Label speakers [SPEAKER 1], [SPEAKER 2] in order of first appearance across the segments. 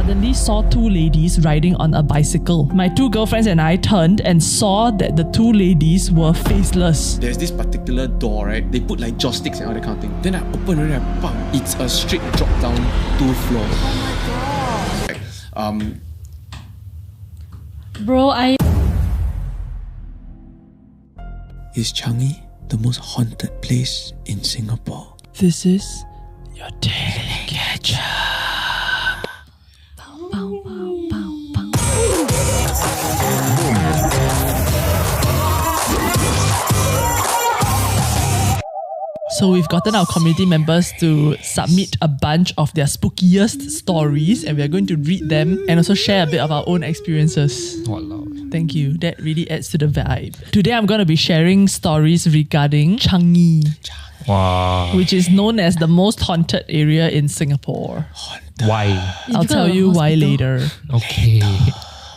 [SPEAKER 1] suddenly saw two ladies riding on a bicycle. My two girlfriends and I turned and saw that the two ladies were faceless.
[SPEAKER 2] There's this particular door, right? They put like joysticks and all that kind of thing. Then I open it and bam, it's a straight drop down 2 floors.
[SPEAKER 3] Oh my god.
[SPEAKER 4] Bro,
[SPEAKER 2] Is Changi the most haunted place in Singapore?
[SPEAKER 1] This is your daily catch-up. So we've gotten our community members to submit a bunch of their spookiest stories, and we are going to read them and also share a bit of our own experiences.
[SPEAKER 5] Walao.
[SPEAKER 1] Thank you. That really adds to the vibe. Today I'm going to be sharing stories regarding Changi,
[SPEAKER 5] Wow.
[SPEAKER 1] which is known as the most haunted area in Singapore.
[SPEAKER 5] Why?
[SPEAKER 1] I'll tell you why later.
[SPEAKER 5] Okay.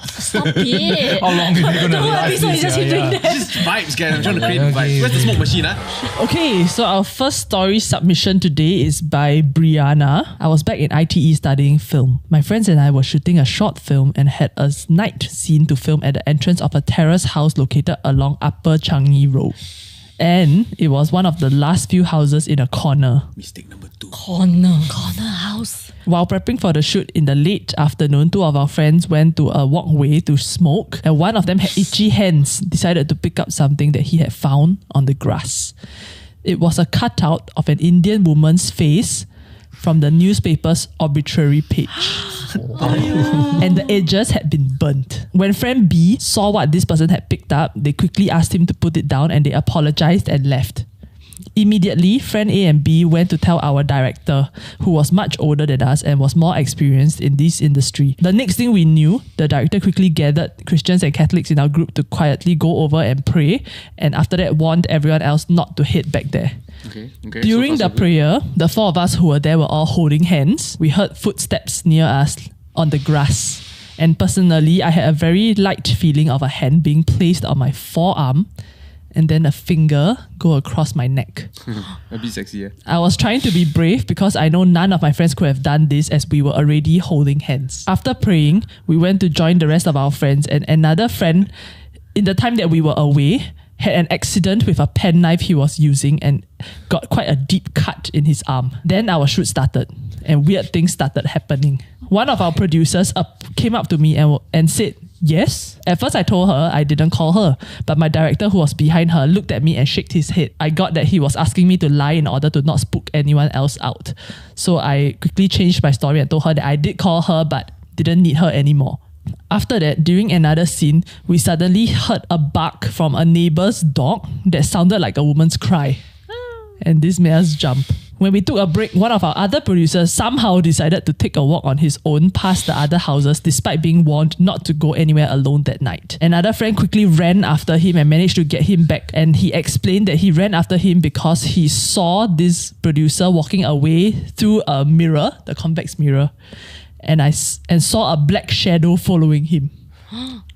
[SPEAKER 4] stop it.
[SPEAKER 5] How long are you gonna last
[SPEAKER 4] episode is
[SPEAKER 5] this?
[SPEAKER 4] just keep doing that.
[SPEAKER 2] Just vibes, guys. I'm trying to create vibes. Where's the smoke machine,
[SPEAKER 1] Okay, so our first story submission today is by Brianna. I was back in ITE studying film. My friends and I were shooting a short film and had a night scene to film at the entrance of a terrace house located along Upper Changi Road. And it was one of the last few houses in a corner.
[SPEAKER 2] Mistake number 2.
[SPEAKER 4] Corner house.
[SPEAKER 1] While prepping for the shoot in the late afternoon, two of our friends went to a walkway to smoke, and one of them had itchy hands, decided to pick up something that he had found on the grass. It was a cutout of an Indian woman's face from the newspaper's obituary page. And the edges had been burnt. When friend B saw what this person had picked up, they quickly asked him to put it down and they apologized and left. Immediately, friend A and B went to tell our director, who was much older than us and was more experienced in this industry. The next thing we knew, the director quickly gathered Christians and Catholics in our group to quietly go over and pray, and after that warned everyone else not to head back there.
[SPEAKER 2] Okay.
[SPEAKER 1] During the prayer, the four of us who were there were all holding hands. We heard footsteps near us on the grass. And personally, I had a very light feeling of a hand being placed on my forearm and then a finger go across my neck.
[SPEAKER 2] A bit sexy, yeah.
[SPEAKER 1] I was trying to be brave because I know none of my friends could have done this as we were already holding hands. After praying, we went to join the rest of our friends, and another friend, in the time that we were away, had an accident with a penknife he was using and got quite a deep cut in his arm. Then our shoot started and weird things started happening. One of our producers came up to me and said, yes. At first I told her I didn't call her, but my director who was behind her looked at me and shook his head. I got that he was asking me to lie in order to not spook anyone else out. So I quickly changed my story and told her that I did call her but didn't need her anymore. After that, during another scene, we suddenly heard a bark from a neighbor's dog that sounded like a woman's cry. And this made us jump. When we took a break, one of our other producers somehow decided to take a walk on his own past the other houses despite being warned not to go anywhere alone that night. Another friend quickly ran after him and managed to get him back, and he explained that he ran after him because he saw this producer walking away through a mirror, the convex mirror, and saw a black shadow following him.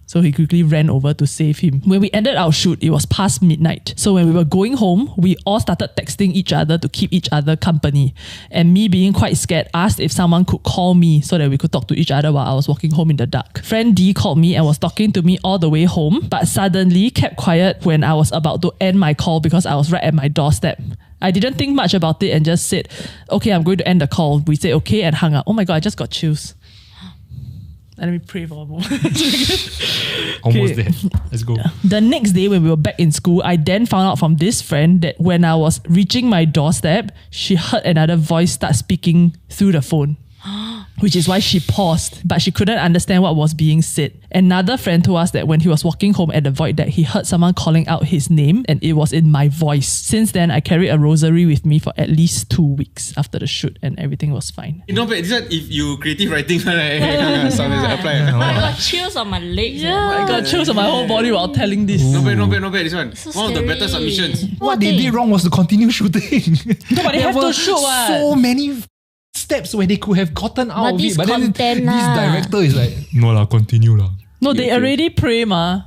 [SPEAKER 1] So he quickly ran over to save him. When we ended our shoot, it was past midnight. So when we were going home, we all started texting each other to keep each other company. And me, being quite scared, asked if someone could call me so that we could talk to each other while I was walking home in the dark. Friend D called me and was talking to me all the way home, but suddenly kept quiet when I was about to end my call because I was right at my doorstep. I didn't think much about it and just said, okay, I'm going to end the call. We said okay and hung up. Oh my God, I just got chills. Let me pray for a moment.
[SPEAKER 5] Almost there. Let's go.
[SPEAKER 1] The next day when we were back in school, I then found out from this friend that when I was reaching my doorstep, she heard another voice start speaking through the phone. Which is why she paused, but she couldn't understand what was being said. Another friend told us that when he was walking home at the void deck, he heard someone calling out his name and it was in my voice. Since then, I carried a rosary with me for at least 2 weeks after the shoot and everything was fine.
[SPEAKER 2] You know, but this one, if you creative writing, apply.
[SPEAKER 4] I got chills on my legs.
[SPEAKER 1] I got chills on my whole body while telling this.
[SPEAKER 2] Not bad, this one.
[SPEAKER 4] So
[SPEAKER 2] One of the better
[SPEAKER 4] scary.
[SPEAKER 2] submissions.
[SPEAKER 5] What they did wrong was to continue shooting.
[SPEAKER 1] No, but they have to shoot what?
[SPEAKER 5] So many steps where they could have gotten out
[SPEAKER 4] But
[SPEAKER 5] of
[SPEAKER 4] this
[SPEAKER 5] it. But then
[SPEAKER 4] content
[SPEAKER 5] this
[SPEAKER 4] lah.
[SPEAKER 5] director is like, no lah, continue lah.
[SPEAKER 1] No, they already pray ma.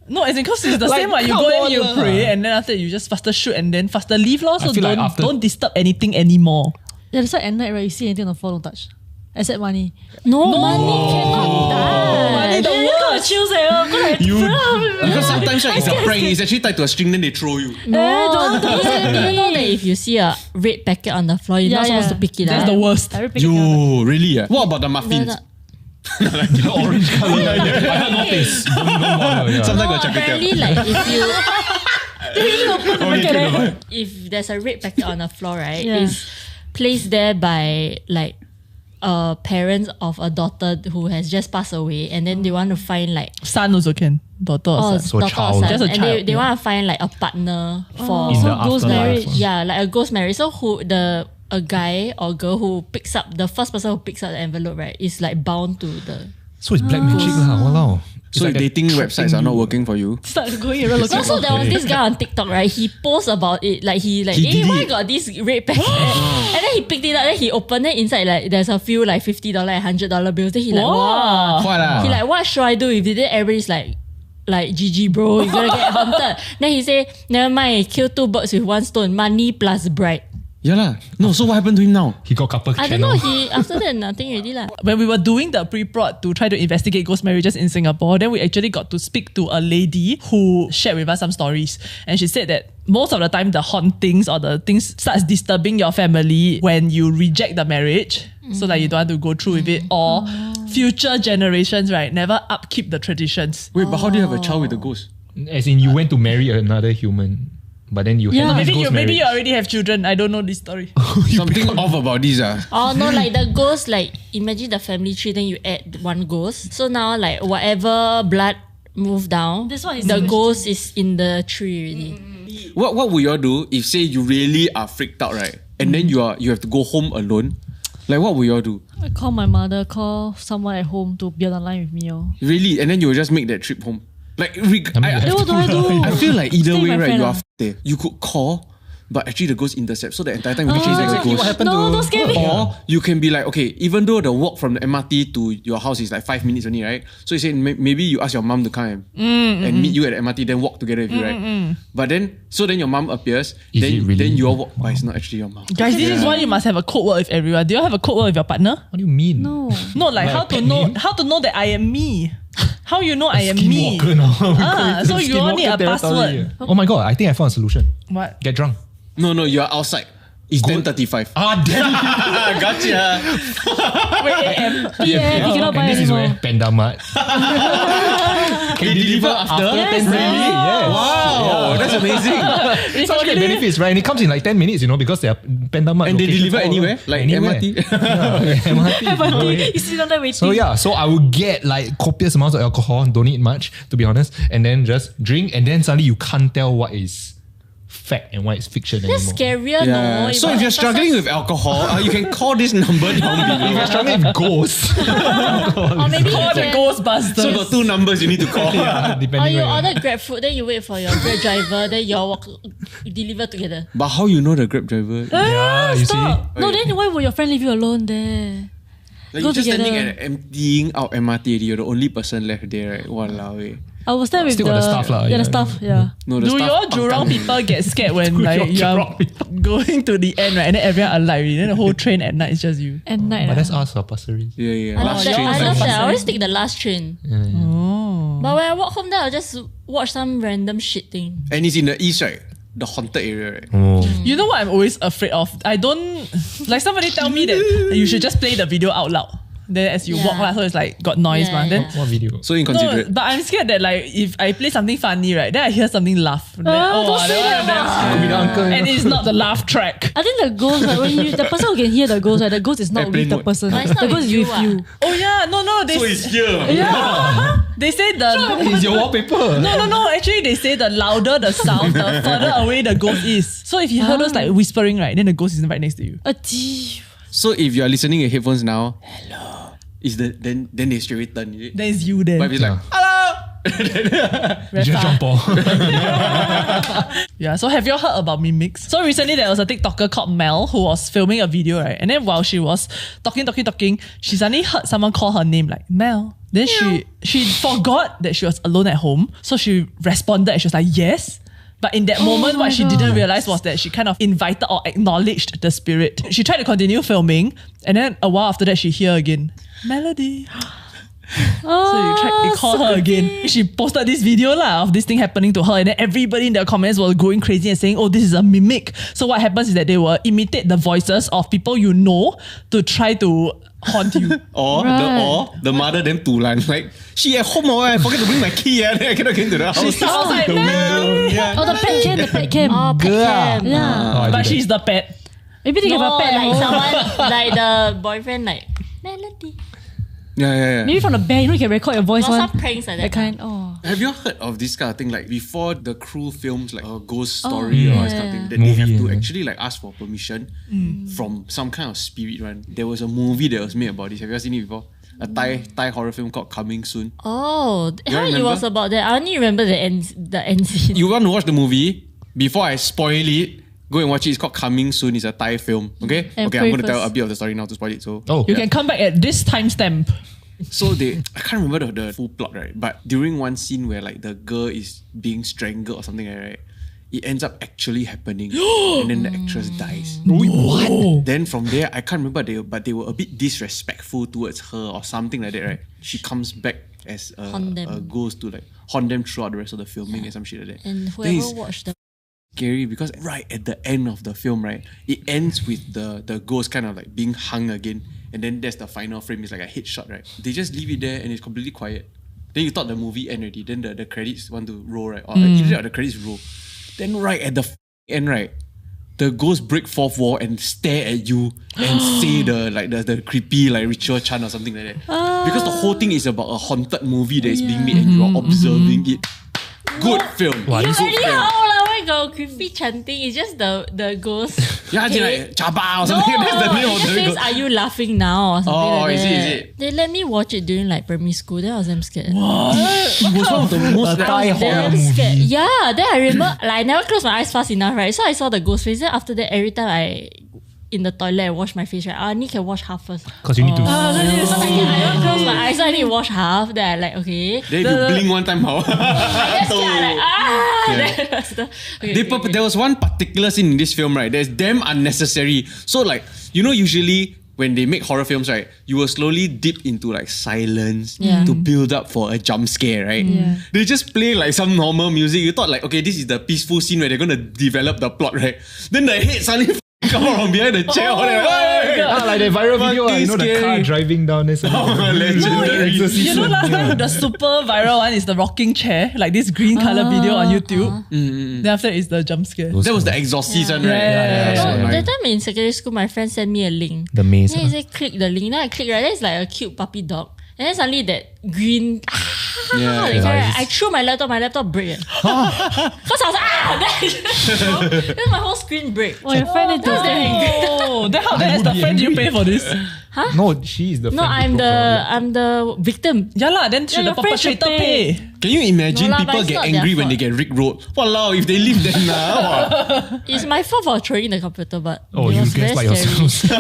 [SPEAKER 1] No, as in because it's the
[SPEAKER 5] Like,
[SPEAKER 1] same one. You
[SPEAKER 5] come
[SPEAKER 1] go in,
[SPEAKER 5] on
[SPEAKER 1] you
[SPEAKER 5] lah.
[SPEAKER 1] pray, and then after that you just faster shoot and then faster leave lor. So
[SPEAKER 5] feel like after-
[SPEAKER 1] don't disturb anything anymore.
[SPEAKER 4] Yeah, that's why at night, right, you see anything on the floor, don't touch.
[SPEAKER 3] Except money.
[SPEAKER 4] No, money cannot die.
[SPEAKER 1] Money the
[SPEAKER 3] You gotta choose
[SPEAKER 2] Because sometimes right, it's a prank. It's actually tied to a string, then they throw you.
[SPEAKER 4] No, do you know that if you see a red packet on the floor, you're not supposed to pick it up?
[SPEAKER 1] That's the worst.
[SPEAKER 2] Yo, really? Yeah. What about the muffins?
[SPEAKER 5] The orange color. I heard no taste.
[SPEAKER 2] Sometimes got
[SPEAKER 4] Apparently,
[SPEAKER 2] char
[SPEAKER 4] like if you
[SPEAKER 5] Okay,
[SPEAKER 4] if there's a red packet on the floor, right,
[SPEAKER 3] Yeah.
[SPEAKER 4] it's placed there by like parents of a daughter who has just passed away, and then they want to find like
[SPEAKER 1] Son also can. Daughter or son.
[SPEAKER 5] So
[SPEAKER 4] daughter
[SPEAKER 5] child.
[SPEAKER 4] or son,
[SPEAKER 1] Just a
[SPEAKER 4] and
[SPEAKER 1] child,
[SPEAKER 4] they
[SPEAKER 1] yeah.
[SPEAKER 4] want to find like a partner for
[SPEAKER 5] In the
[SPEAKER 3] ghost
[SPEAKER 5] afterlife.
[SPEAKER 3] marriage.
[SPEAKER 4] yeah, like a ghost marriage. So a guy or girl who picks up the first person who picks up the envelope, right, is like bound to the.
[SPEAKER 5] So it's black magic lah. Walao. It's
[SPEAKER 2] So
[SPEAKER 5] like
[SPEAKER 2] dating
[SPEAKER 5] they're
[SPEAKER 2] websites are not working for you.
[SPEAKER 3] Start going around looking
[SPEAKER 4] So there was this guy on TikTok, right? He posts about it, like
[SPEAKER 2] He
[SPEAKER 4] hey,
[SPEAKER 2] did
[SPEAKER 4] why
[SPEAKER 2] it.
[SPEAKER 4] got this red packet? And then he picked it up, then he opened it inside, like there's a few like $50 and $100 bills. Then he like, wow.
[SPEAKER 2] What lah?
[SPEAKER 4] He like, what should I do with it? Then everybody's like GG bro, you're gonna get haunted. Then he say, never mind, kill 2 birds with 1 stone, money plus bride.
[SPEAKER 2] Yeah lah. No, so what happened to him now?
[SPEAKER 5] He got couple
[SPEAKER 4] I don't know, he after that nothing already lah.
[SPEAKER 1] When we were doing the pre-prod to try to investigate ghost marriages in Singapore, then we actually got to speak to a lady who shared with us some stories. And she said that most of the time the hauntings or the things starts disturbing your family when you reject the marriage. So like you don't want to go through with it, or future generations, right, never upkeep the traditions.
[SPEAKER 2] Wait, but how do you have a child with a ghost?
[SPEAKER 5] As in, you went to marry another human, but then you had this
[SPEAKER 1] Maybe
[SPEAKER 5] ghost
[SPEAKER 1] you
[SPEAKER 5] marriage.
[SPEAKER 1] already have children. I don't know this story.
[SPEAKER 2] Something off about this
[SPEAKER 4] Oh no, like the ghost, like imagine the family tree, then you add 1 ghost. So now like whatever blood move down,
[SPEAKER 3] That's what he
[SPEAKER 4] the
[SPEAKER 3] said.
[SPEAKER 4] ghost is in the tree already.
[SPEAKER 2] What would you all do if say you really are freaked out, right? And then you have to go home alone? Like what would you all do?
[SPEAKER 3] I call my mother, call someone at home to be on the line with me.
[SPEAKER 2] Really? And then you will just make that trip home? Like,
[SPEAKER 5] I mean,
[SPEAKER 3] Then what do I do?
[SPEAKER 2] I feel like either
[SPEAKER 3] Stay
[SPEAKER 2] way,
[SPEAKER 3] with my
[SPEAKER 2] right,
[SPEAKER 3] friend
[SPEAKER 2] you
[SPEAKER 3] ah.
[SPEAKER 2] are there. You could call, but actually the ghost intercepts. So the entire time you can chase the
[SPEAKER 5] exactly
[SPEAKER 2] ghost.
[SPEAKER 5] what happened
[SPEAKER 3] No,
[SPEAKER 5] to...
[SPEAKER 3] don't scare me.
[SPEAKER 2] Or you can be like, okay, even though the walk from the MRT to your house is like 5 minutes only, right? So you say maybe you ask your mom to come and meet you at the MRT, then walk together with you, right? But then your mom appears,
[SPEAKER 5] Is it really?
[SPEAKER 2] then you all walk, but it's not actually your mom.
[SPEAKER 1] Guys, this is why you must have a code word with everyone. Do you all have a code word with your partner?
[SPEAKER 5] What do you mean?
[SPEAKER 3] No.
[SPEAKER 1] No, like how to
[SPEAKER 5] pet
[SPEAKER 1] know
[SPEAKER 5] name?
[SPEAKER 1] that I am me. How you know I am me?
[SPEAKER 5] Skinwalker now.
[SPEAKER 1] So you all need a password.
[SPEAKER 5] Oh my god, I think I found a solution.
[SPEAKER 1] What?
[SPEAKER 5] Get drunk.
[SPEAKER 2] No, you are outside. It's 10:35.
[SPEAKER 5] Ah, damn.
[SPEAKER 2] Gotcha.
[SPEAKER 1] Wait, AM.
[SPEAKER 3] Yeah, you cannot buy
[SPEAKER 5] And this is
[SPEAKER 3] anymore.
[SPEAKER 5] where Panda Mart. Can deliver after
[SPEAKER 3] Yes,
[SPEAKER 5] 10 minutes. Yes.
[SPEAKER 2] Wow, that's amazing.
[SPEAKER 5] Such great benefits, right? And it comes in like 10 minutes, because they are Panda Mart.
[SPEAKER 2] And they
[SPEAKER 5] locations
[SPEAKER 2] deliver
[SPEAKER 5] all
[SPEAKER 2] anywhere?
[SPEAKER 5] over.
[SPEAKER 2] Like
[SPEAKER 5] anywhere.
[SPEAKER 2] MRT?
[SPEAKER 5] Yeah, MRT.
[SPEAKER 3] You sit down there waiting.
[SPEAKER 5] So yeah, so I would get like copious amounts of alcohol, don't need much, to be honest, and then just drink, and then suddenly you can't tell what is fact and what is fiction
[SPEAKER 4] That's
[SPEAKER 5] anymore.
[SPEAKER 4] scarier, no?
[SPEAKER 2] So if you're struggling with alcohol, you can call this number down
[SPEAKER 5] If
[SPEAKER 2] below.
[SPEAKER 5] you're struggling with ghosts,
[SPEAKER 4] or maybe you
[SPEAKER 1] Call the
[SPEAKER 4] can,
[SPEAKER 1] Ghostbusters.
[SPEAKER 2] So got 2 numbers you need to call.
[SPEAKER 4] or
[SPEAKER 5] depending
[SPEAKER 4] you
[SPEAKER 5] on
[SPEAKER 4] order Grab food, then you wait for your Grab driver, then you all deliver together.
[SPEAKER 2] But how you know the Grab driver?
[SPEAKER 5] yeah, you see.
[SPEAKER 3] Stop. No, then why would your friend leave you alone there?
[SPEAKER 2] Like
[SPEAKER 3] Go
[SPEAKER 2] you're just standing
[SPEAKER 3] together.
[SPEAKER 2] at emptying out MRT, you're the only person left there, right? Walao eh.
[SPEAKER 3] I was there with
[SPEAKER 5] Still got the staff lah,
[SPEAKER 3] Yeah,
[SPEAKER 5] yeah.
[SPEAKER 3] the staff. Yeah.
[SPEAKER 2] No, the
[SPEAKER 1] Do
[SPEAKER 2] staff
[SPEAKER 1] your
[SPEAKER 2] pang
[SPEAKER 1] Jurong
[SPEAKER 2] kang.
[SPEAKER 1] people get scared when like
[SPEAKER 5] your
[SPEAKER 1] you're
[SPEAKER 5] Jurong people.
[SPEAKER 1] going to the end, right? And then everyone alive already. Then the whole train at night is just you.
[SPEAKER 3] At night.
[SPEAKER 5] But that's us, Pasir Ris.
[SPEAKER 2] Yeah.
[SPEAKER 4] I love
[SPEAKER 2] Last
[SPEAKER 4] that.
[SPEAKER 2] train.
[SPEAKER 4] I love
[SPEAKER 1] Pasir
[SPEAKER 4] that. I always
[SPEAKER 1] Ris.
[SPEAKER 4] take the last train.
[SPEAKER 1] Oh.
[SPEAKER 4] But when I walk home, then I'll just watch some random shit thing.
[SPEAKER 2] And it's in the east, right? The haunted area, right?
[SPEAKER 5] Oh.
[SPEAKER 1] You know what I'm always afraid of? I don't like somebody tell me that you should just play the video out loud. Then as you walk lah, so it's like got noise,
[SPEAKER 4] Yeah,
[SPEAKER 1] man. Then
[SPEAKER 4] yeah.
[SPEAKER 5] What video?
[SPEAKER 2] So
[SPEAKER 1] no,
[SPEAKER 2] inconsiderate.
[SPEAKER 1] but I'm scared that like if I play something funny, right, then I hear something laugh. Then,
[SPEAKER 3] don't say
[SPEAKER 1] that one
[SPEAKER 3] that.
[SPEAKER 5] Could be the uncle.
[SPEAKER 1] and it's not the laugh track.
[SPEAKER 3] I think the ghost, right, when the person who can hear the ghost, right, the ghost is not
[SPEAKER 2] Airplane
[SPEAKER 3] with the
[SPEAKER 2] mode.
[SPEAKER 3] person.
[SPEAKER 4] No, it's not
[SPEAKER 3] The ghost
[SPEAKER 4] with
[SPEAKER 3] is
[SPEAKER 4] you,
[SPEAKER 3] with you.
[SPEAKER 1] Oh yeah, no, they
[SPEAKER 2] here.
[SPEAKER 1] they say the
[SPEAKER 5] It's your wallpaper.
[SPEAKER 1] no. Actually, they say the louder the sound, the further away the ghost is. So if you hear those like whispering, right, then the ghost is right next to you.
[SPEAKER 2] So if you are listening with headphones now, is then they straight away turn, is it?
[SPEAKER 1] Then it's you there.
[SPEAKER 2] But if it's like,
[SPEAKER 1] Very
[SPEAKER 5] Just
[SPEAKER 1] far.
[SPEAKER 5] jump off.
[SPEAKER 1] Yeah, so have you all heard about mimics? So recently there was a TikToker called Mel who was filming a video, right? And then while she was talking, she suddenly heard someone call her name like Mel. Then she forgot that she was alone at home. So she responded and she was like, yes. But in that moment, what she didn't realize was that she kind of invited or acknowledged the spirit. She tried to continue filming, and then a while after that, she hear again, Melody. So you call her again. She posted this video of this thing happening to her, and then everybody in the comments was going crazy and saying, oh, this is a mimic. So what happens is that they will imitate the voices of people you know to try to haunt you.
[SPEAKER 2] or the mother then tulan, like, she at home, I forget to bring my key, then I cannot get into the house.
[SPEAKER 1] She sounds like,
[SPEAKER 2] the window. Yeah.
[SPEAKER 3] Oh, the pet cam.
[SPEAKER 4] Oh, pet cam.
[SPEAKER 3] Yeah.
[SPEAKER 1] but she's the pet.
[SPEAKER 3] Maybe they have a pet.
[SPEAKER 4] like someone, like the boyfriend, like, Melody.
[SPEAKER 2] Yeah.
[SPEAKER 3] Maybe from the band, you can record your voice.
[SPEAKER 4] Some pranks like that.
[SPEAKER 3] That kind. Oh.
[SPEAKER 2] Have you heard of this kind of thing? Like before the crew films like a ghost story or this kind of thing, that they have to actually like ask for permission from some kind of spirit one. There was a movie that was made about this. Have you ever seen it before? A Thai horror film called Coming Soon.
[SPEAKER 4] Oh,
[SPEAKER 2] You
[SPEAKER 4] it
[SPEAKER 2] remember?
[SPEAKER 4] was about that. I only remember the end scene.
[SPEAKER 2] You want to watch the movie? Before I spoil it, go and watch it. It's called Coming Soon. It's a Thai film. Okay?
[SPEAKER 3] And
[SPEAKER 2] Okay, I'm going to tell
[SPEAKER 3] first.
[SPEAKER 2] a bit of the story now to spoil it. So
[SPEAKER 1] You can come back at this timestamp.
[SPEAKER 2] So I can't remember the full plot, right? But during one scene where like the girl is being strangled or something like that, right? It ends up actually happening, and then the actress dies.
[SPEAKER 1] What?
[SPEAKER 2] Then from there, I can't remember, but they were a bit disrespectful towards her or something like that, right? She comes back as a ghost to like haunt them throughout the rest of the filming and some shit like that.
[SPEAKER 4] And
[SPEAKER 2] Then
[SPEAKER 4] whoever
[SPEAKER 2] it's
[SPEAKER 4] watched the
[SPEAKER 2] scary because right at the end of the film, right, it ends with the ghost kind of like being hung again. And then that's the final frame. It's like a headshot, right? They just leave it there and it's completely quiet. Then you thought the movie ended already. Then the credits want to roll, right? Or either the credits roll. Then right at the end, right, the ghost break fourth wall and stare at you and say the creepy like ritual chant or something like that. Because the whole thing is about a haunted movie that is being made and you are observing it. Good film.
[SPEAKER 5] Wow,
[SPEAKER 4] You
[SPEAKER 5] this-
[SPEAKER 4] already got creepy chanting. It's just the ghost.
[SPEAKER 2] Yeah, it's like Chaba or something. That's the name
[SPEAKER 4] it
[SPEAKER 2] of
[SPEAKER 4] just
[SPEAKER 2] the
[SPEAKER 4] says,
[SPEAKER 2] ghost.
[SPEAKER 4] are you laughing now? Or something
[SPEAKER 2] Oh,
[SPEAKER 4] like
[SPEAKER 2] is
[SPEAKER 4] that.
[SPEAKER 2] it?
[SPEAKER 4] They let me watch it during like primary school. Then I was damn scared.
[SPEAKER 2] It was one of the most
[SPEAKER 5] Thai horror
[SPEAKER 4] Damn
[SPEAKER 5] movie.
[SPEAKER 4] scared. Yeah, then I remember like I never closed my eyes fast enough, right? So I saw the ghost face. Then after that, every time I in the toilet I wash my face, right? I only can wash half first.
[SPEAKER 5] Because you need to.
[SPEAKER 4] So I don't close my eyes, so I need to wash half. Then I like, okay.
[SPEAKER 2] Then if you blink one time, how?
[SPEAKER 4] That's like,
[SPEAKER 2] Yeah.
[SPEAKER 4] okay.
[SPEAKER 2] There was one particular scene in this film, right? That's damn unnecessary. So like, you know, usually when they make horror films, right, you will slowly dip into like silence to build up for a jump scare, right?
[SPEAKER 3] Yeah.
[SPEAKER 2] They just play like some normal music. You thought like, okay, this is the peaceful scene where they're gonna develop the plot, right? Then the head suddenly come out from behind the chair.
[SPEAKER 5] Like the viral video, you know, the car
[SPEAKER 2] scary.
[SPEAKER 5] driving down there.
[SPEAKER 2] Legendary.
[SPEAKER 1] You know, last time the super viral one is the rocking chair, like this green color video on YouTube. Then after it's the jump scare.
[SPEAKER 2] That was the Exorcist one, right?
[SPEAKER 1] Yeah.
[SPEAKER 2] So
[SPEAKER 4] So
[SPEAKER 2] annoying.
[SPEAKER 4] that time in secondary school, my friend sent me a link.
[SPEAKER 5] The maze.
[SPEAKER 4] Then he said, click the link. Then I click, right? Then it's like a cute puppy dog. And then suddenly that green,
[SPEAKER 2] Yeah.
[SPEAKER 4] I threw my laptop break. Because I was then my whole screen break.
[SPEAKER 3] Oh, your friend is
[SPEAKER 4] That was damn angry.
[SPEAKER 1] Oh, then how as the friend you pay for this?
[SPEAKER 5] No, she is the
[SPEAKER 4] No,
[SPEAKER 5] friend who
[SPEAKER 4] I'm the victim.
[SPEAKER 1] Yeah lah, then should the
[SPEAKER 3] your friend should
[SPEAKER 1] perpetrator pay?
[SPEAKER 2] Can you imagine
[SPEAKER 4] No lah, but
[SPEAKER 2] people
[SPEAKER 4] it's
[SPEAKER 2] get
[SPEAKER 4] not
[SPEAKER 2] angry
[SPEAKER 4] their
[SPEAKER 2] when they
[SPEAKER 4] fault.
[SPEAKER 2] get rickrolled? Walao, if they leave them now.
[SPEAKER 4] It's my fault for throwing the computer, but
[SPEAKER 5] Oh,
[SPEAKER 4] it
[SPEAKER 5] you
[SPEAKER 4] was very
[SPEAKER 5] guess like
[SPEAKER 4] scary.
[SPEAKER 5] yourselves.
[SPEAKER 4] No,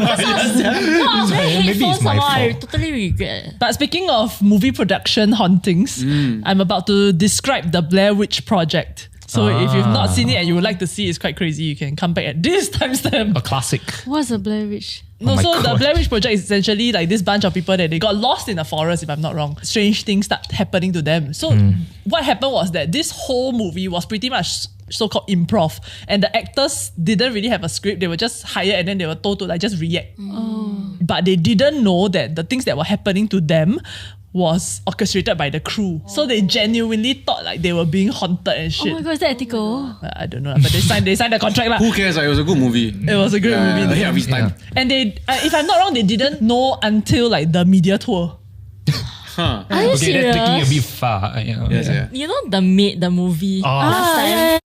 [SPEAKER 4] I was very
[SPEAKER 5] Maybe
[SPEAKER 4] hateful
[SPEAKER 5] it's my
[SPEAKER 4] somehow. I
[SPEAKER 5] fault.
[SPEAKER 4] totally regret.
[SPEAKER 1] But speaking of movie production hauntings, I'm about to describe the Blair Witch Project. So if you've not seen it and you would like to see it's quite crazy, you can come back at this timestamp.
[SPEAKER 5] A classic.
[SPEAKER 3] What's a Blair Witch?
[SPEAKER 1] No,
[SPEAKER 5] my
[SPEAKER 1] so the
[SPEAKER 5] God.
[SPEAKER 1] Blair Witch Project is essentially like this bunch of people that they got lost in the forest, if I'm not wrong. Strange things start happening to them. So what happened was that this whole movie was pretty much so-called improv. And the actors didn't really have a script. They were just hired and then they were told to like just react. But they didn't know that the things that were happening to them was orchestrated by the crew. So they genuinely thought like they were being haunted and
[SPEAKER 3] Oh
[SPEAKER 1] shit.
[SPEAKER 3] my god, is that ethical?
[SPEAKER 1] I don't know, but they signed the contract lah.
[SPEAKER 2] Who cares? It was a good movie.
[SPEAKER 1] It was a great movie.
[SPEAKER 2] Ahead of his time.
[SPEAKER 1] And they, if I'm not wrong, they didn't know until like the media tour.
[SPEAKER 2] Huh.
[SPEAKER 4] Are you
[SPEAKER 5] Okay,
[SPEAKER 4] serious?
[SPEAKER 5] that's taking a bit far.
[SPEAKER 2] Yes, yeah.
[SPEAKER 4] You know The Maid, the movie. Last time,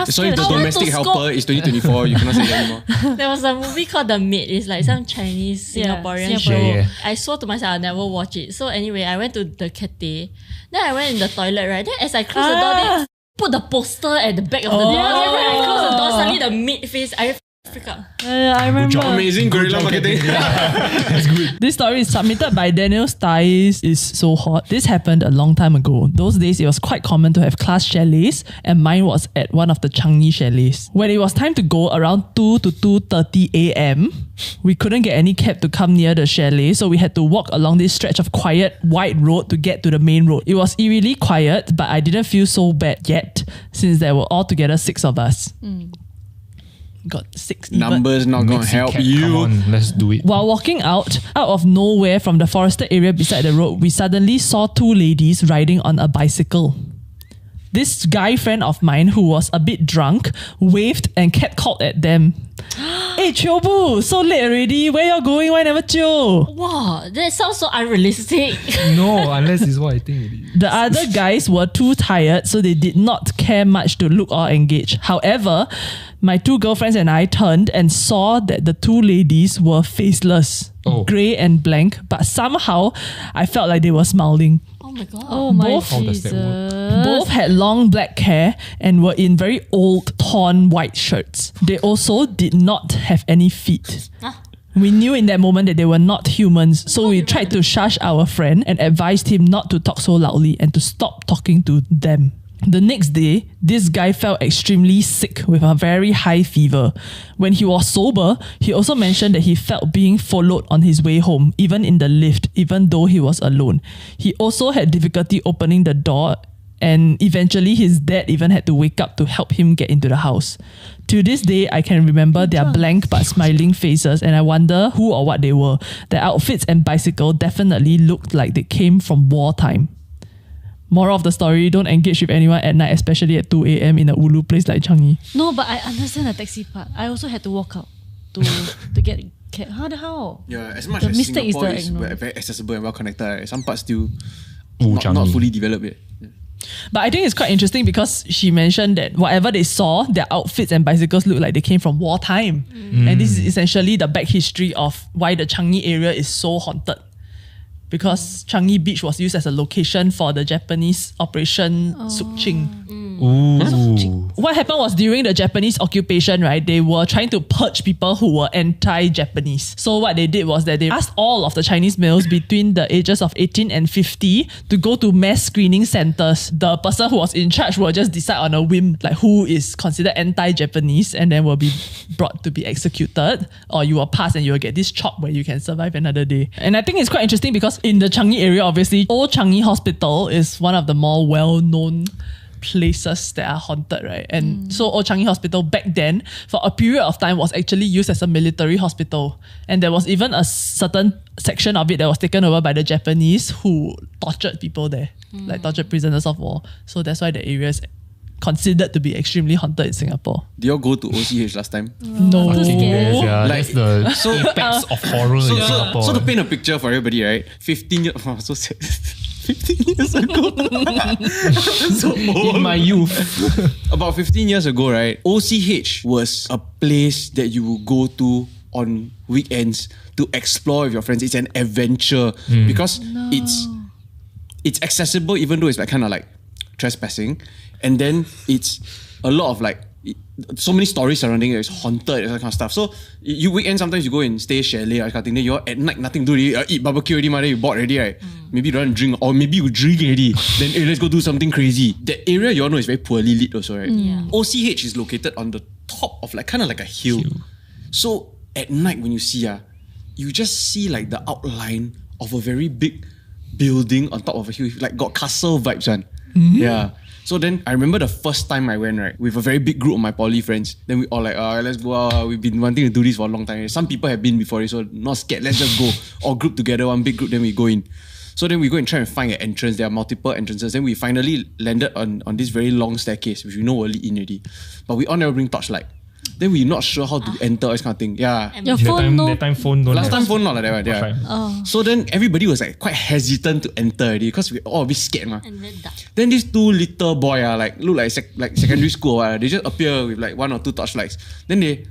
[SPEAKER 2] Sorry, the
[SPEAKER 4] I went
[SPEAKER 2] domestic
[SPEAKER 4] to
[SPEAKER 2] helper is 2024. You cannot say that anymore.
[SPEAKER 4] there was a movie called The Maid. It's like some Chinese Singaporean show.
[SPEAKER 5] Yeah.
[SPEAKER 4] I swore to myself I'll never watch it. So anyway, I went to the Cathay. Then I went in the toilet, right? Then as I closed the door, they put the poster at the back of the door. Then when I closed the door, suddenly the maid face, I
[SPEAKER 3] I remember.
[SPEAKER 2] Amazing guerrilla marketing.
[SPEAKER 5] That's good.
[SPEAKER 1] This story is submitted by Daniel Styes is so hot. This happened a long time ago. Those days, it was quite common to have class chalets, and mine was at one of the Changi chalets. When it was time to go around 2 to 2:30 a.m., we couldn't get any cab to come near the chalet, so we had to walk along this stretch of quiet white road to get to the main road. It was eerily quiet, but I didn't feel so bad yet, since there were altogether 6 of us. Got 6 even.
[SPEAKER 2] Numbers not gonna
[SPEAKER 5] Maxi
[SPEAKER 2] help
[SPEAKER 5] cat, Come
[SPEAKER 2] you.
[SPEAKER 5] on, let's do it.
[SPEAKER 1] While walking out of nowhere from the forested area beside the road, we suddenly saw 2 ladies riding on a bicycle. This guy friend of mine, who was a bit drunk, waved and cat called at them. Hey, Chobu, so late already. Where y'all going? Why never chill?
[SPEAKER 4] Wow, that sounds so unrealistic.
[SPEAKER 5] No, unless it's what I think it is.
[SPEAKER 1] The other guys were too tired, so they did not care much to look or engage. However, my 2 girlfriends and I turned and saw that the 2 ladies were faceless, grey and blank, but somehow I felt like they were smiling.
[SPEAKER 4] Oh my god.
[SPEAKER 3] Oh my
[SPEAKER 1] Both-
[SPEAKER 5] How does that
[SPEAKER 3] Jesus.
[SPEAKER 1] Both had long black hair and were in very old, torn white shirts. They also did not have any feet. We knew in that moment that they were not humans, so we tried to shush our friend and advised him not to talk so loudly and to stop talking to them. The next day, this guy felt extremely sick with a very high fever. When he was sober, he also mentioned that he felt being followed on his way home, even in the lift, even though he was alone. He also had difficulty opening the door, and eventually his dad even had to wake up to help him get into the house. To this day, I can remember their blank but smiling faces, and I wonder who or what they were. Their outfits and bicycle definitely looked like they came from wartime. Moral of the story, don't engage with anyone at night, especially at 2 a.m. in a ulu place like Changi.
[SPEAKER 3] No, but I understand the taxi part. I also had to walk out to get a cab. How?
[SPEAKER 2] Yeah, as much
[SPEAKER 3] The
[SPEAKER 2] as
[SPEAKER 3] mistake is
[SPEAKER 2] Singapore
[SPEAKER 3] the
[SPEAKER 2] is
[SPEAKER 3] ignorance.
[SPEAKER 2] very accessible and well connected, right? Some parts still
[SPEAKER 5] Changi.
[SPEAKER 2] not fully developed yet. Yeah.
[SPEAKER 1] But I think it's quite interesting because she mentioned that whatever they saw, their outfits and bicycles looked like they came from wartime. And this is essentially the back history of why the Changi area is so haunted. Because Changi Beach was used as a location for the Japanese Operation Sukching.
[SPEAKER 5] Ooh.
[SPEAKER 1] What happened was during the Japanese occupation, right, they were trying to purge people who were anti-Japanese. So what they did was that they asked all of the Chinese males between the ages of 18 and 50 to go to mass screening centers. The person who was in charge will just decide on a whim, like who is considered anti-Japanese, and then will be brought to be executed, or you will pass and you will get this chop where you can survive another day. And I think it's quite interesting because in the Changi area, obviously, Old Changi Hospital is one of the more well-known places that are haunted, right? And so Old Changi Hospital back then, for a period of time, was actually used as a military hospital. And there was even a certain section of it that was taken over by the Japanese who tortured people there, like tortured prisoners of war. So that's why the area is considered to be extremely haunted in Singapore.
[SPEAKER 2] Did you all go to OCH last time?
[SPEAKER 1] No.
[SPEAKER 3] I'm too scared.
[SPEAKER 5] Yeah,
[SPEAKER 2] Like-
[SPEAKER 5] that's the apex of horror in Singapore.
[SPEAKER 2] So to paint a picture for everybody, right? 15 years, oh, so sad. 15 years ago. So old.
[SPEAKER 5] in my youth.
[SPEAKER 2] About 15 years ago, right? OCH was a place that you would go to on weekends to explore with your friends. It's an adventure because it's accessible, even though it's like kind of like trespassing, and then it's a lot of like so many stories surrounding it. It's haunted, that kind of stuff. So you weekend sometimes you go and stay chalet or that kind of thing. Then you all at night nothing to do already. Eat barbecue already, then you bought already, right? Maybe you don't drink, or maybe you drink already. Then hey, let's go do something crazy. The area you all know is very poorly lit also, right?
[SPEAKER 4] Yeah.
[SPEAKER 2] OCH is located on the top of like kind of like a hill. So at night when you see you just see like the outline of a very big building on top of a hill, like got castle vibes one. Yeah. So then I remember the first time I went, right, with a very big group of my poly friends. Then we all like, let's go. We've been wanting to do this for a long time. Some people have been before, so not scared. Let's just go. All group together, one big group, then we go in. So then we go and try and find an entrance. There are multiple entrances. Then we finally landed on this very long staircase, which we know we're lit in already. But we all never bring torchlight. Then we're not sure how to enter, this kind of thing. Yeah.
[SPEAKER 3] Your phone, no.
[SPEAKER 5] That time phone don't
[SPEAKER 2] Last
[SPEAKER 5] have
[SPEAKER 2] time phone not like that, right? Yeah.
[SPEAKER 5] Wi-Fi.
[SPEAKER 3] Oh.
[SPEAKER 2] So then everybody was like quite hesitant to enter already because we all a bit scared.
[SPEAKER 4] And then dark.
[SPEAKER 2] Then these 2 little boy like look like secondary school. They just appear with like 1 or 2 torchlights. Then they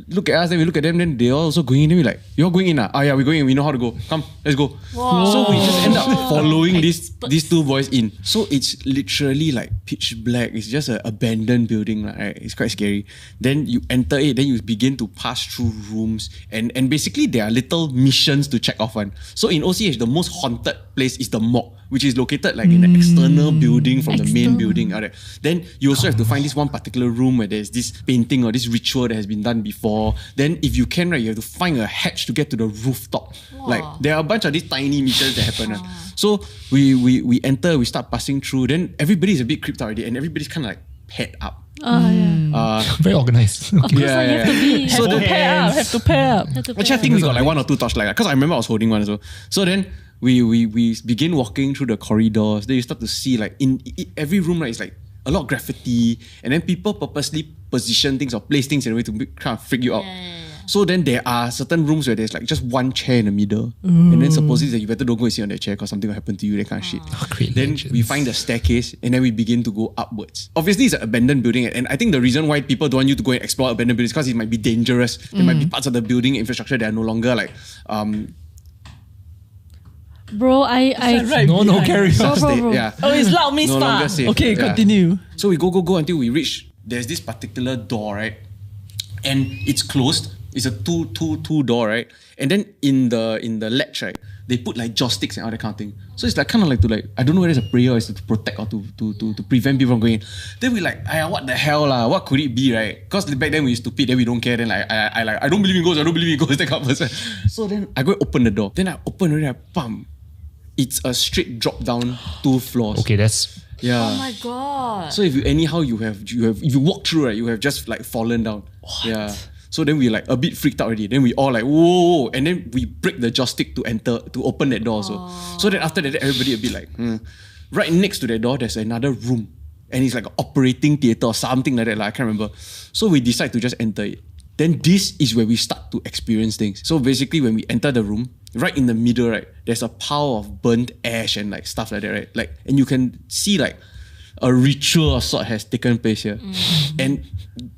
[SPEAKER 2] look at us, then we look at them, then they all also going in. Then we like, you all going in? Ah, yeah, we're going in. We know how to go. Come, let's go.
[SPEAKER 4] Wow.
[SPEAKER 2] So we just end up following these two boys in. So it's literally like pitch black. It's just an abandoned building, right? It's quite scary. Then you enter it, then you begin to pass through rooms, and basically there are little missions to check off on. So in OCH, the most haunted place is the morgue, which is located like in an external building from the main building. Right? Then you also have to find this one particular room where there's this painting or this ritual that has been done before. Then if you can, right, you have to find a hatch to get to the rooftop.
[SPEAKER 4] Wow.
[SPEAKER 2] Like there are a bunch of these tiny missions that happen. Right? So we enter, we start passing through. Then everybody's a bit creeped out already, and everybody's kind of like paired up.
[SPEAKER 5] Very organized. Okay.
[SPEAKER 3] You have to be.
[SPEAKER 2] So then,
[SPEAKER 1] Have to pair up.
[SPEAKER 2] actually, I think we got like 1 or 2 torchlight because I remember I was holding one as well. So then we begin walking through the corridors. Then you start to see like in every room, right, it's like a lot of graffiti, and then people purposely position things or place things in a way to kind of freak you out. So then there are certain rooms where there's like just one chair in the middle, and then supposedly that you better don't go and sit on that chair because something will happen to you, that kind of shit. Then we find the staircase, and then we begin to go upwards. Obviously, it's an abandoned building, and I think the reason why people don't want you to go and explore abandoned buildings is because it might be dangerous. There might be parts of the building infrastructure that are no longer like
[SPEAKER 3] Bro, I
[SPEAKER 5] No, carry on.
[SPEAKER 3] Bro.
[SPEAKER 2] yeah.
[SPEAKER 1] Oh, it's loud means
[SPEAKER 2] No
[SPEAKER 1] far.
[SPEAKER 2] longer safe.
[SPEAKER 1] Okay,
[SPEAKER 2] Yeah.
[SPEAKER 1] continue.
[SPEAKER 2] So we go until we reach. There's this particular door, right, and it's closed. It's a two door, right, and then in the latch, right, they put like joysticks and all that kind of thing. So it's like kind of like to like, I don't know whether it's a prayer or it's to protect or to prevent people from going in. Then we like, what the hell lah? What could it be, right? Because back then we stupid, then we don't care. Then like I don't believe in ghosts. I don't believe in ghosts. That kind of person. So then I go open the door. Then I open already. Bam! It's a straight drop down 2 floors.
[SPEAKER 5] Okay, that's
[SPEAKER 2] Yeah.
[SPEAKER 4] Oh my god.
[SPEAKER 2] So if you anyhow you have if you walk through, right, you have just like fallen down. What? Yeah. So then we like a bit freaked out already. Then we all like, whoa, and then we break the joystick to open that door also. So then after that, everybody a bit like, Right next to that door, there's another room. And it's like an operating theatre or something like that. Like, I can't remember. So we decide to just enter it. Then this is where we start to experience things. So basically when we enter the room, right in the middle, right, there's a pile of burnt ash and like stuff like that, right? Like, and you can see like a ritual of sort has taken place here. And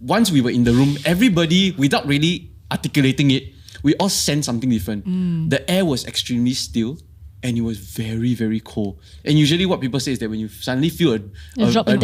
[SPEAKER 2] once we were in the room, everybody, without really articulating it, we all sensed something different. The air was extremely still and it was very, very cold. And usually what people say is that when you suddenly feel a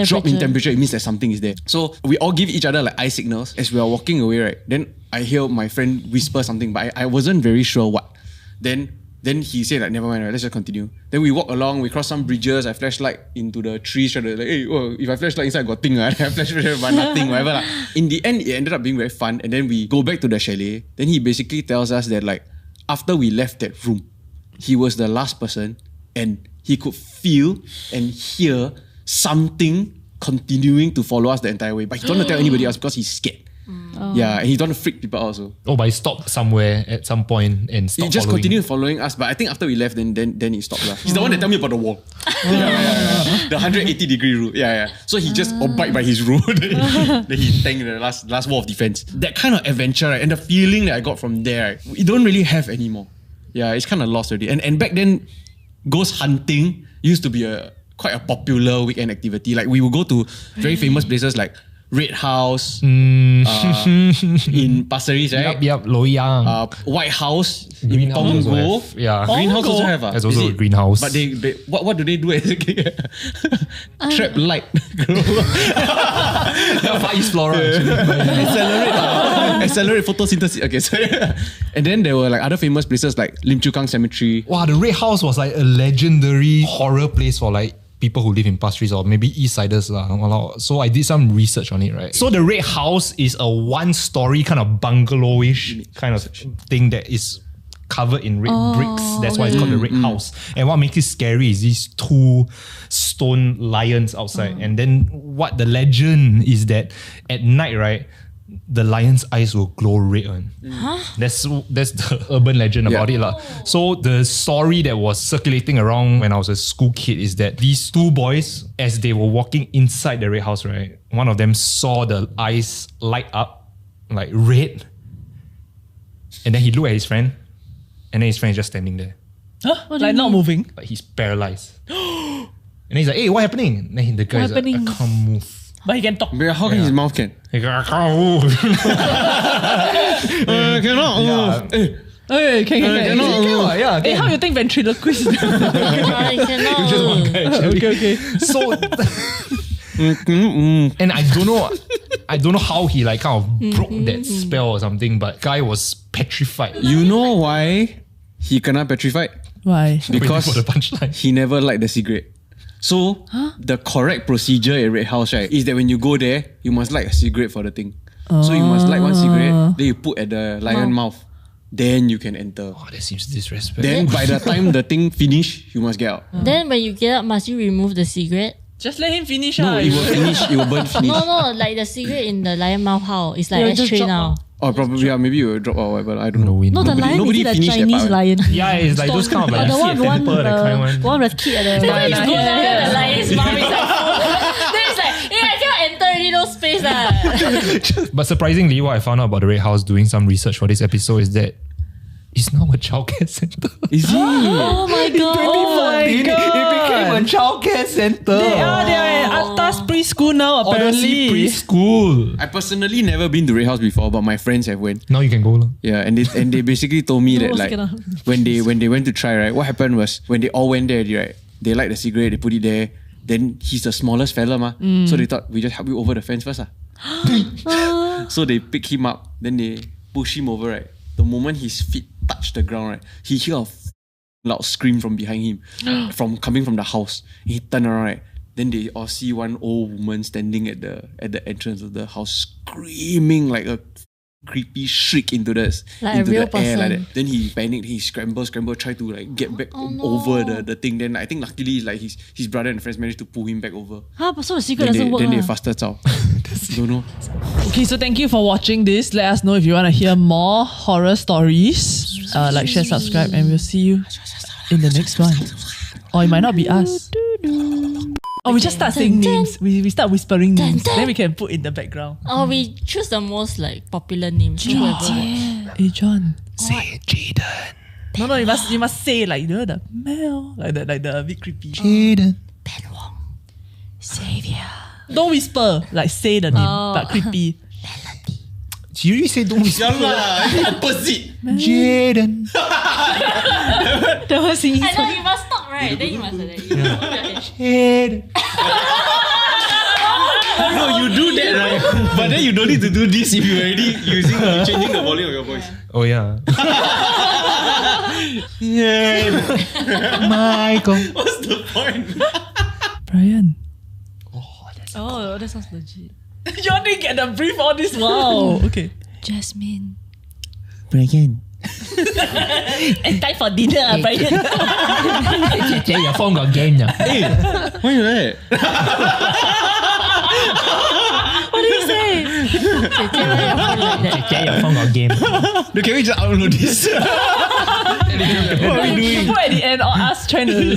[SPEAKER 2] drop in temperature, it means that something is there. So we all give each other like eye signals as we are walking away, right? Then I hear my friend whisper something, but I wasn't very sure what. Then he said like, never mind, right, let's just continue. Then we walk along, we cross some bridges, I flashlight into the trees, try to like, hey, if I flashlight inside, I got thing, right? I flashlight but nothing, whatever. Like. In the end, it ended up being very fun. And then we go back to the chalet. Then he basically tells us that like, after we left that room, he was the last person and he could feel and hear something continuing to follow us the entire way. But he don't want to tell anybody else because he's scared. Yeah, and he don't want to freak people out also.
[SPEAKER 5] Oh, but he stopped somewhere at some point and stopped.
[SPEAKER 2] He just
[SPEAKER 5] following.
[SPEAKER 2] continued following us, but I think after we left, then he stopped. He's the one that tell me about the wall. The 180-degree rule. Yeah. So he just abide by his rule. then he tanked the last wall of defense. That kind of adventure, right, and the feeling that I got from there, right, we don't really have anymore. Yeah, it's kind of lost already. And back then, ghost hunting used to be quite a popular weekend activity. Like we would go to very famous places like Red House in Pasir Ris, right?
[SPEAKER 5] Yup, Loyang.
[SPEAKER 2] White House
[SPEAKER 5] Greenhouse
[SPEAKER 2] in
[SPEAKER 5] also
[SPEAKER 2] Punggol.
[SPEAKER 5] have. Yeah.
[SPEAKER 2] Greenhouse also have.
[SPEAKER 5] There's also a greenhouse.
[SPEAKER 2] But they what do they do? Trap light.
[SPEAKER 5] Far East Flora actually.
[SPEAKER 2] Accelerate photosynthesis. Okay, sorry. And then there were like other famous places like Lim Chu Kang Cemetery.
[SPEAKER 5] Wow, the Red House was like a legendary horror place for like people who live in Pasir Ris or maybe East Siders lah. So I did some research on it, right? So the Red House is a 1-story kind of bungalowish kind of thing that is covered in red bricks. That's why it's called the Red House. And what makes it scary is these 2 stone lions outside. And then what the legend is that at night, right, the lion's eyes will glow red on. That's the urban legend about it lah. So the story that was circulating around when I was a school kid is that these 2 boys, as they were walking inside the Red House, right, one of them saw the eyes light up like red, and then he looked at his friend, and then his friend is just standing there.
[SPEAKER 1] Huh? Like not moving?
[SPEAKER 5] Like he's paralyzed. And he's like, hey, what happening? And then the guy is like, I can't move.
[SPEAKER 1] But he can talk.
[SPEAKER 2] But how can his mouth can?
[SPEAKER 5] Yeah.
[SPEAKER 2] Cannot.
[SPEAKER 1] Hey, can.
[SPEAKER 5] Yeah,
[SPEAKER 1] Hey, how you think ventriloquist?
[SPEAKER 4] I cannot.
[SPEAKER 1] okay.
[SPEAKER 5] So and I don't know how he like kind of broke that spell or something, but guy was petrified.
[SPEAKER 2] You know why he cannot petrified?
[SPEAKER 1] Why?
[SPEAKER 2] Because
[SPEAKER 5] Waiting for the punchline.
[SPEAKER 2] he never liked the cigarette. So the correct procedure at Red House, right, is that when you go there, you must light a cigarette for the thing. So you must light one cigarette, then you put at the lion mouth. Then you can enter.
[SPEAKER 5] Oh, that seems disrespectful.
[SPEAKER 2] Then by the time the thing finish, you must get out.
[SPEAKER 4] Then when you get up, must you remove the cigarette?
[SPEAKER 1] Just let him finish.
[SPEAKER 2] No, it will finish. It will burn finish.
[SPEAKER 4] No, like the cigarette in the lion mouth, how? It's like
[SPEAKER 3] It will just
[SPEAKER 4] ashtray
[SPEAKER 3] drop
[SPEAKER 4] now.
[SPEAKER 2] Or probably maybe you will drop or whatever. I don't know.
[SPEAKER 3] No, the lion
[SPEAKER 2] nobody
[SPEAKER 3] is the
[SPEAKER 2] finished that
[SPEAKER 3] Chinese
[SPEAKER 2] part.
[SPEAKER 3] lion.
[SPEAKER 5] Yeah, it's like those kind of like
[SPEAKER 3] The
[SPEAKER 5] you see a temple, that kind one.
[SPEAKER 3] one with kid at the
[SPEAKER 4] Then it's good lah, the lion's mouth is like full. Then it's like, I cannot enter already, no space lah.
[SPEAKER 5] But surprisingly, what I found out about the Red House doing some research for this episode is that it's now a childcare center.
[SPEAKER 2] Is it?
[SPEAKER 3] Oh my god.
[SPEAKER 5] It became a childcare center.
[SPEAKER 1] They are in atas preschool now,
[SPEAKER 5] Honestly,
[SPEAKER 1] apparently.
[SPEAKER 5] preschool.
[SPEAKER 2] I personally never been to Red House before, but my friends have went.
[SPEAKER 5] Now you can go.
[SPEAKER 2] Yeah, and they basically told me that
[SPEAKER 3] No,
[SPEAKER 2] like
[SPEAKER 3] cannot.
[SPEAKER 2] when they went to try, right, what happened was when they all went there, right, they light the cigarette, they put it there. Then he's the smallest fella, ma. So they thought we just help you over the fence first, So they pick him up, then they push him over, right. The moment his feet touch the ground, right, he hear a loud scream from behind him, coming from the house. He turned around, right. Then they all see one old woman standing at the entrance of the house, screaming like a creepy shriek into the
[SPEAKER 4] Like a
[SPEAKER 2] into
[SPEAKER 4] real
[SPEAKER 2] the air like
[SPEAKER 4] person.
[SPEAKER 2] that. Then he panicked. He scrambled, try to like get back over the thing. Then I think luckily like his brother and friends managed to pull him back over.
[SPEAKER 3] But so the secret
[SPEAKER 2] Then
[SPEAKER 3] doesn't work.
[SPEAKER 2] they
[SPEAKER 3] lah.
[SPEAKER 2] faster out. Don't know.
[SPEAKER 1] Okay, so thank you for watching this. Let us know if you want to hear more horror stories. Like, share, subscribe, and we'll see you in the next one. Or it might not be us. Or we just start saying names. We start whispering names. Then we can put in the background.
[SPEAKER 4] Or we choose the most like popular names.
[SPEAKER 1] Hey John.
[SPEAKER 5] Say Jaden.
[SPEAKER 1] No, you must say like the Mel, like the bit creepy.
[SPEAKER 5] Jaden.
[SPEAKER 3] Savior.
[SPEAKER 1] Don't whisper, like say the name, but creepy.
[SPEAKER 5] You really say don't whisper.
[SPEAKER 2] Opposite.
[SPEAKER 5] Jaden.
[SPEAKER 1] That was easy.
[SPEAKER 4] I know you must stop, right? Then you must say that.
[SPEAKER 5] Jaden.
[SPEAKER 2] No, you do that, right? But then you don't need to do this if you're already changing the volume of your voice.
[SPEAKER 5] Oh yeah.
[SPEAKER 2] Yeah.
[SPEAKER 5] Michael.
[SPEAKER 2] What's the point?
[SPEAKER 1] Brian.
[SPEAKER 3] Oh, that sounds legit.
[SPEAKER 1] You didn't get the brief all this. Wow. Okay.
[SPEAKER 3] Jasmine.
[SPEAKER 2] Brian.
[SPEAKER 1] And time for dinner, Brian.
[SPEAKER 5] Your phone got game now.
[SPEAKER 2] Hey, why you like that?
[SPEAKER 3] What did you say?
[SPEAKER 5] Your phone got game.
[SPEAKER 2] No, can we just upload this? What are we doing?
[SPEAKER 1] Before at the end, or us trying to.